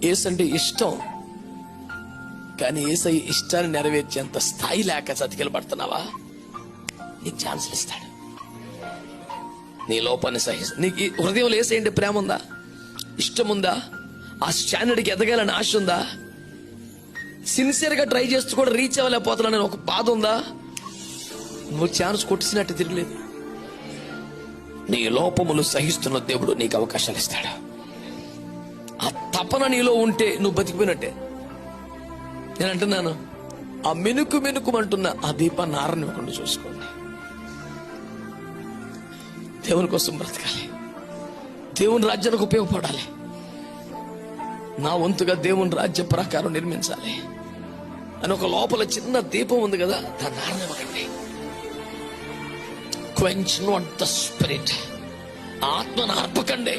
యేసంటే ఇష్టం, కానీ యేసయ్య ఇష్టాన్ని నెరవేర్చేంత స్థాయి లేక చతికిల పడుతున్నావా? నీకు ఛాన్సులు ఇస్తాడు. నీ లోపాన్ని నీకు హృదయంలో యేసయ్యంటే ప్రేమ ఉందా, ఇష్టం ఉందా, ఆ స్టాండర్డ్కి ఎదగాలని ఆశ ఉందా, సిన్సియర్గా ట్రై చేస్తూ కూడా రీచ్ అవ్వలేకపోతున్నానని ఒక బాధ ఉందా? నువ్వు ఛాన్స్ కొట్టిసినట్టు తిరగలేదు. నీ లోపములు సహిస్తున్న దేవుడు నీకు అవకాశాలు ఇస్తాడు. ఆ తపన నీలో ఉంటే నువ్వు బతికిపోయినట్టే. నేను అంటున్నాను, ఆ మెనుకుమంటున్న ఆ దీపాన్ని ఆరనివ్వకుండా చూసుకోండి. దేవుని కోసం బ్రతకాలి, దేవుని రాజ్యానికి ఉపయోగపడాలి, నా వంతుగా దేవుని రాజ్య ప్రకారం నిర్మించాలి అని ఒక లోపల చిన్న దీపం ఉంది కదా, దాన్ని ఆరనివ్వకండి. క్వెంచ్ నాట్ ద స్పిరిట్, ఆత్మను ఆర్పకండి.